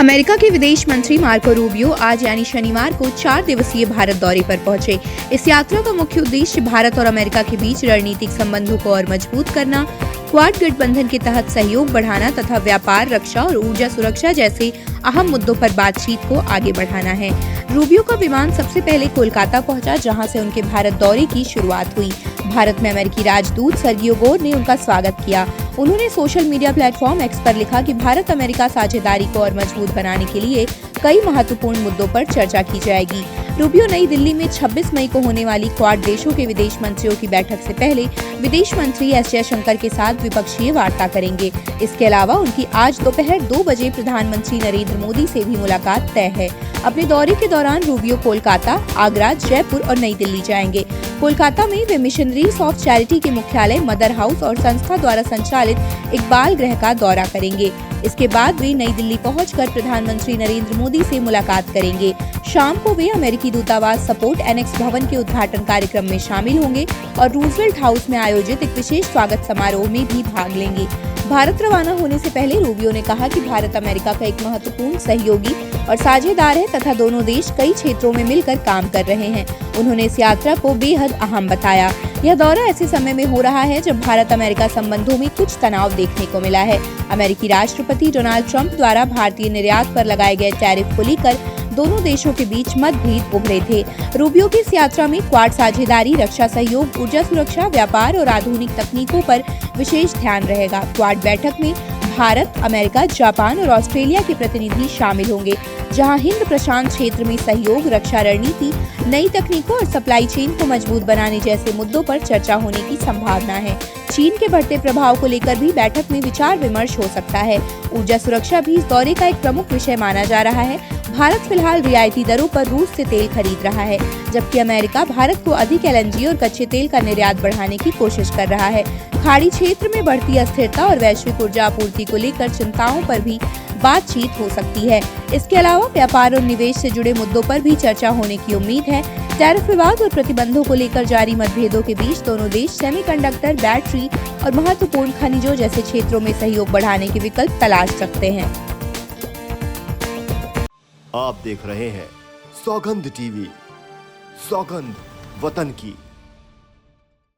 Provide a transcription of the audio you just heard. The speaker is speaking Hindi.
अमेरिका के विदेश मंत्री मार्को रूबियो आज यानी शनिवार को 4 दिवसीय भारत दौरे पर पहुंचे। इस यात्रा का मुख्य उद्देश्य भारत और अमेरिका के बीच रणनीतिक संबंधों को और मजबूत करना, क्वाड गठबंधन के तहत सहयोग बढ़ाना तथा व्यापार, रक्षा और ऊर्जा सुरक्षा जैसे अहम मुद्दों पर बातचीत को आगे बढ़ाना है। रूबियो का विमान सबसे पहले कोलकाता पहुंचा, जहां से उनके भारत दौरे की शुरुआत हुई। भारत में अमेरिकी राजदूत सर्गियो गोर ने उनका स्वागत किया। उन्होंने सोशल मीडिया प्लेटफॉर्म एक्स पर लिखा कि भारत अमेरिका साझेदारी को और मजबूत बनाने के लिए कई महत्वपूर्ण मुद्दों पर चर्चा की जाएगी। रूबियो नई दिल्ली में 26 मई को होने वाली क्वाड देशों के विदेश मंत्रियों की बैठक से पहले विदेश मंत्री एस जयशंकर के साथ द्विपक्षीय वार्ता करेंगे। इसके अलावा उनकी आज दोपहर 2 बजे प्रधानमंत्री नरेंद्र मोदी से भी मुलाकात तय है। अपने दौरे के दौरान रूबियो कोलकाता, आगरा, जयपुर और नई दिल्ली जाएंगे। कोलकाता में वे मिशनरीज ऑफ चैरिटी के मुख्यालय, मदर हाउस और संस्था द्वारा संचालित एक बाल गृह का दौरा करेंगे। इसके बाद वे नई दिल्ली पहुंचकर प्रधानमंत्री नरेंद्र मोदी से मुलाकात करेंगे। शाम को वे अमेरिकी दूतावास सपोर्ट एनेक्स भवन के उद्घाटन कार्यक्रम में शामिल होंगे और रूजवेल्ट हाउस में आयोजित एक विशेष स्वागत समारोह में भी भाग लेंगे। भारत रवाना होने से पहले रूबियो ने कहा कि भारत अमेरिका का एक महत्वपूर्ण सहयोगी और साझेदार है तथा दोनों देश कई क्षेत्रों में मिलकर काम कर रहे हैं। उन्होंने इस यात्रा को बेहद अहम बताया। यह दौरा ऐसे समय में हो रहा है जब भारत अमेरिका संबंधों में कुछ तनाव देखने को मिला है। अमेरिकी राष्ट्रपति डोनाल्ड ट्रंप द्वारा भारतीय निर्यात पर लगाए गए टैरिफ को लेकर दोनों देशों के बीच मतभेद उभरे थे। रूबियो की इस यात्रा में क्वाड साझेदारी, रक्षा सहयोग, ऊर्जा सुरक्षा, व्यापार और आधुनिक तकनीकों पर विशेष ध्यान रहेगा। क्वाड बैठक में भारत, अमेरिका, जापान और ऑस्ट्रेलिया के प्रतिनिधि शामिल होंगे, जहां हिंद प्रशांत क्षेत्र में सहयोग, रक्षा रणनीति, नई तकनीकों और सप्लाई चेन को मजबूत बनाने जैसे मुद्दों पर चर्चा होने की संभावना है। चीन के बढ़ते प्रभाव को लेकर भी बैठक में विचार विमर्श हो सकता है। ऊर्जा सुरक्षा भी इस दौरे का एक प्रमुख विषय माना जा रहा है। भारत फिलहाल रियायती दरों पर रूस से तेल खरीद रहा है, जबकि अमेरिका भारत को अधिक एलएनजी और कच्चे तेल का निर्यात बढ़ाने की कोशिश कर रहा है। खाड़ी क्षेत्र में बढ़ती अस्थिरता और वैश्विक ऊर्जा आपूर्ति को लेकर चिंताओं पर भी बातचीत हो सकती है। इसके अलावा व्यापार और निवेश से जुड़े मुद्दों पर भी चर्चा होने की उम्मीद है। टैरिफ विवाद और प्रतिबंधों को लेकर जारी मतभेदों के बीच दोनों देश सेमीकंडक्टर, बैटरी और महत्वपूर्ण खनिजों जैसे क्षेत्रों में सहयोग बढ़ाने के विकल्प तलाश सकते हैं। आप देख रहे हैं सौगंध टीवी, सौगंध वतन की।